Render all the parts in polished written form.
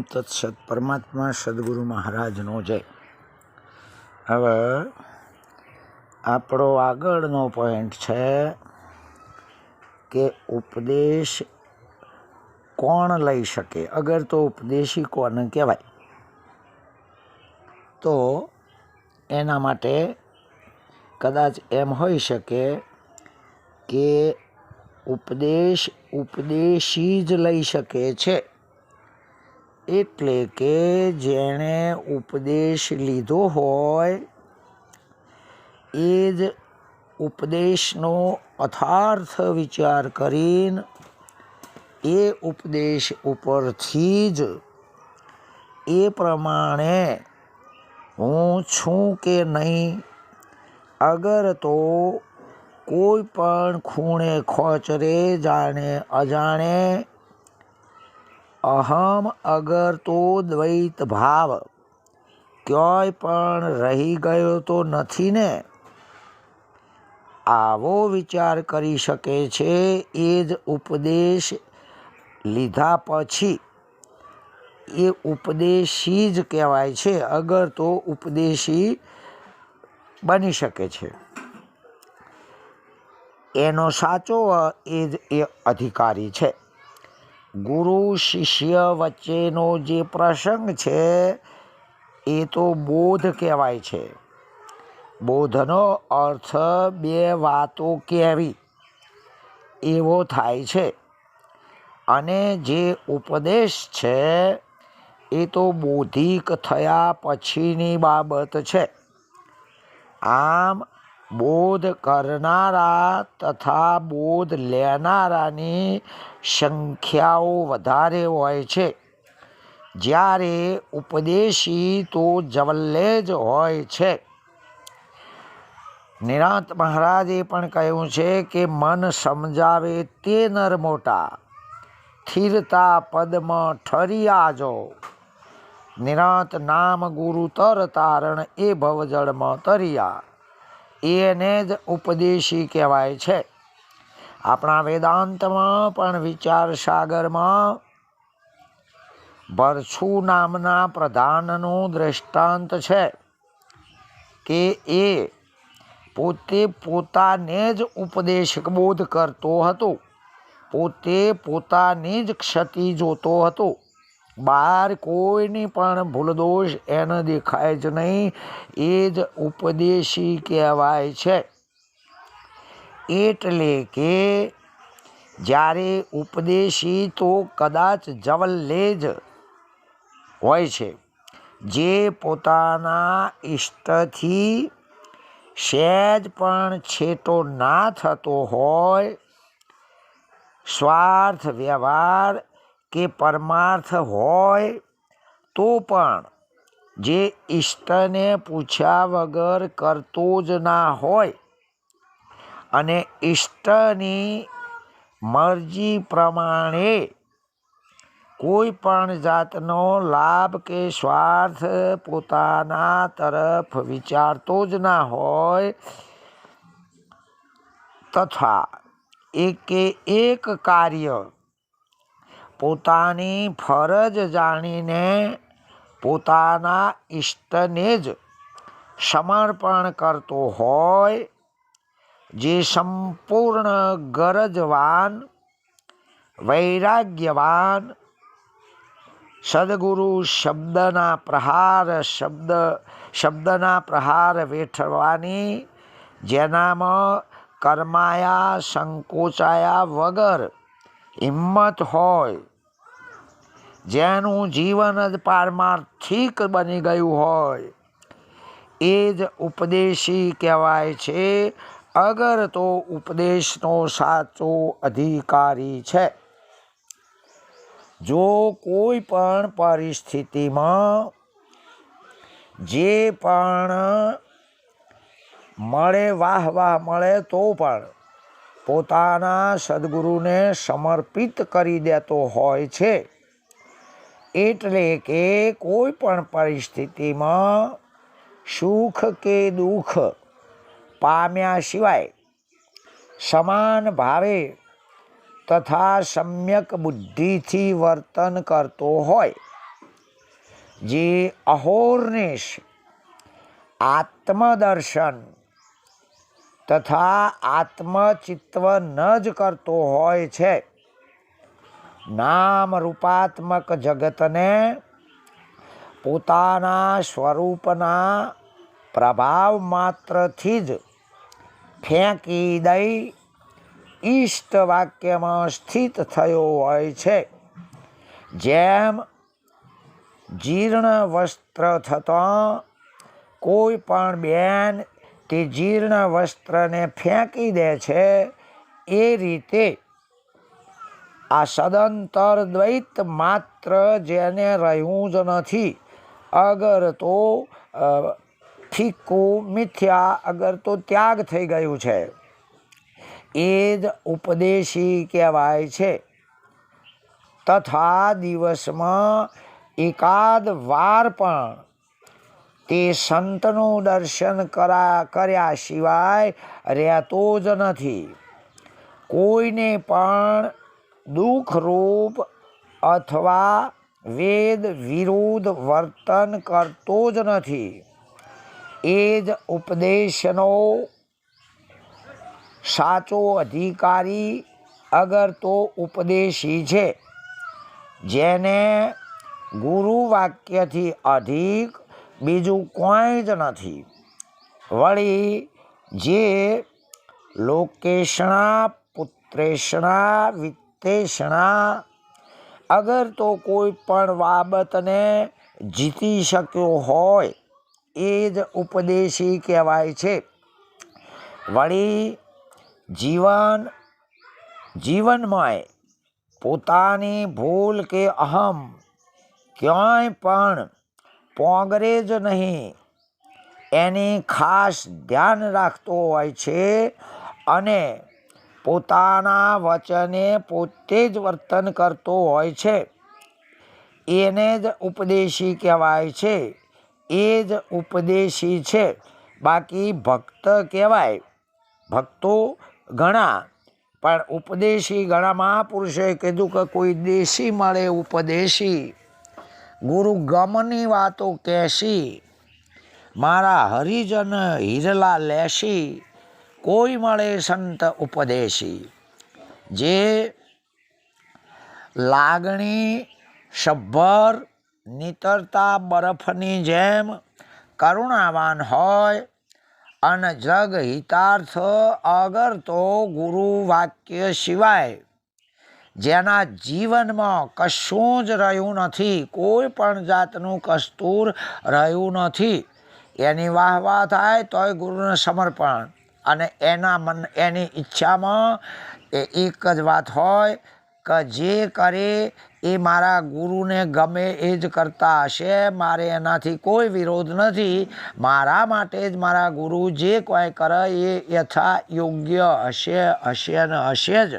તત્સત. પરમાત્મા સદગુરુ મહારાજનો જય. હવે આપણો આગળનો પોઈન્ટ છે કે ઉપદેશ કોણ લઈ શકે, અગર તો ઉપદેશી કોને કહેવાય. તો એના માટે કદાચ એમ હોઈ શકે કે ઉપદેશી જ લઈ શકે છે, એટલે કે જેણે ઉપદેશ લીધો હોય એ જ ઉપદેશનો અથાર્થ વિચાર કરીને એ ઉપદેશ ઉપરથી જ એ પ્રમાણે હું છું કે નહીં, અગર તો કોઈ પણ ખૂણે ખોચરે જાણે અજાણે અહમ અગર તો દ્વૈત ભાવ ક્યાંય પણ રહી ગયો તો નથી ને, આવો વિચાર કરી શકે છે. એ જ ઉપદેશ લીધા પછી એ ઉપદેશી જ કહેવાય છે, અગર તો ઉપદેશી બની શકે છે. એનો સાચો એ જ એ અધિકારી છે. ગુરુ શિષ્ય વચ્ચેનો જે પ્રસંગ છે એ તો બોધ કહેવાય છે. બોધનો અર્થ બે વાતો કહેવી એવો થાય છે, અને જે ઉપદેશ છે એ તો બોધિક થયા પછીની બાબત છે. આમ બોધ કરનારા તથા બોધ લેનારાની સંખ્યાઓ વધારે હોય છે, જ્યારે ઉપદેશી તો જવલ્લે જ હોય છે. નિરાંત મહારાજે પણ કહ્યું છે કે મન સમજાવે તે નર મોટા, સ્થિરતા પદમાં ઠરિયા જો. નિરાંત નામ ગુરુ તર તારણ એ ભવજળમાં તરિયા, એને જ ઉપદેશી કહેવાય છે. આપણા વેદાંતમાં પણ વિચાર સાગરમાં ભરછુ નામના પ્રધાનનું દ્રષ્ટાંત છે કે એ પોતે પોતાને જ ઉપદેશબોધ કરતો હતો, પોતે પોતાની જ ક્ષતિ જોતો હતો, બહાર કોઈની પણ ભૂલદોષ એને દેખાય જ નહીં. એ જ ઉપદેશી કહેવાય છે. એટલે કે જ્યારે ઉપદેશી તો કદાચ જવલ્લે જ હોય છે, જે પોતાના ઇષ્ટથી સહેજ પણ છેટો ના થતો હોય, સ્વાર્થ વ્યવહાર કે પરમાર્થ હોય તો પણ જે ઇષ્ટને પૂછ્યા વગર કરતો જ ના હોય અને ઇષ્ટની મરજી પ્રમાણે કોઈ પણ જાતનો લાભ કે સ્વાર્થ પોતાના તરફ વિચારતો જ ના હોય, તથા એકે એક કાર્ય પોતાની ફરજ જાણીને પોતાના ઇષ્ટને જ સમર્પણ કરતો હોય, જે સંપૂર્ણ ગરજવાન વૈરાગ્યવાન સદગુરુ શબ્દના પ્રહાર વેઠવાની જેનામાં કર્માયા સંકોચાયા વગર હિંમત હોય, જેનું જીવન જ પારમાર્થિક બની ગયું હોય, એ જ ઉપદેશી કહેવાય છે, અગર તો ઉપદેશનો સાચો અધિકારી છે. જો કોઈ પણ પરિસ્થિતિમાં જે પણ મળે વાહ મળે તો પણ પોતાના સદગુરુને સમર્પિત કરી દેતો હોય છે. એટલે કે કોઈ પણ પરિસ્થિતિમાં સુખ કે દુઃખ પામ્યા સિવાય સમાન ભાવે તથા સમ્યક બુદ્ધિથી વર્તન કરતો હોય, જે અહોરનિશ આત્મદર્શન તથા આત્મચિત્તવન જ કરતો હોય છે, નામ રૂપાત્મક જગતને પોતાના સ્વરૂપના પ્રભાવ માત્રથી જ ફેંકી દઈ ઈષ્ટ વાક્યમાં સ્થિત થયો હોય છે. જેમ જીર્ણ વસ્ત્ર થતાં કોઈ પણ બેન તે જીર્ણ વસ્ત્રને ફેંકી દે છે, એ રીતે આ સદંતર દ્વૈત માત્ર જેને રહ્યું જ નથી, અગર તો ફીકું મિથ્યા, અગર તો ત્યાગ થઈ ગયું છે, એ જ ઉપદેશી કહેવાય છે. તથા દિવસમાં એકાદ વાર પણ તે સંતનું દર્શન કર્યા સિવાય રહેતો જ નથી. કોઈને પણ દુઃખરૂપ અથવા વેદ વિરુદ્ધ વર્તન કરતો જ નથી. એ જ ઉપદેશનો સાચો અધિકારી અગર તો ઉપદેશી છે, જેને ગુરુ વાક્યથી અધિક બીજું કોઈ જ નથી. વળી જે લોકેશણા પુત્રેશણા વિત્તેશણા અગર તો કોઈ પણ બાબતને જીતી શક્યો હોય, એ જ ઉપદેશી કહેવાય છે. વળી જીવનમાં પોતાની ભૂલ કે અહમ ક્યાંય પણ પોંગરે જ નહીં, એની ખાસ ધ્યાન રાખતો હોય છે અને પોતાના વચને પોતે જ વર્તન કરતો હોય છે. એને જ ઉપદેશી કહેવાય છે. એ જ ઉપદેશી છે. બાકી ભક્ત કહેવાય. ભક્તો ઘણા, પણ ઉપદેશી ઘણા મહાપુરુષોએ કીધું કે કોઈ દેશી મળે ઉપદેશી, ગુરુ ગમની વાતો કહેશી, મારા હરિજન હિરલા લેશી, કોઈ મળે સંત ઉપદેશી. જે લાગણી સભર નીતરતા બરફની જેમ કરુણાવાન હોય અને જગ હિતાર્થ અગર તો ગુરુ વાક્ય સિવાય જેના જીવનમાં કશું જ રહ્યું નથી, કોઈ પણ જાતનું કસ્તુર રહ્યું નથી, એની વાહ થાય તોય ગુરુને સમર્પણ, અને એની ઈચ્છામાં એક જ વાત હોય કે જે કરે એ મારા ગુરુને ગમે એ જ કરતા હશે, મારે એનાથી કોઈ વિરોધ નથી, મારા માટે જ મારા ગુરુ જે કોઈ કરે એ યથા યોગ્ય હશે ને હશે જ.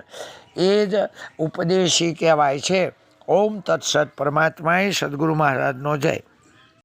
એ જ ઉપદેશી કહેવાય છે. ઓમ તત્સત. પરમાત્માએ સદગુરુ મહારાજનો જય.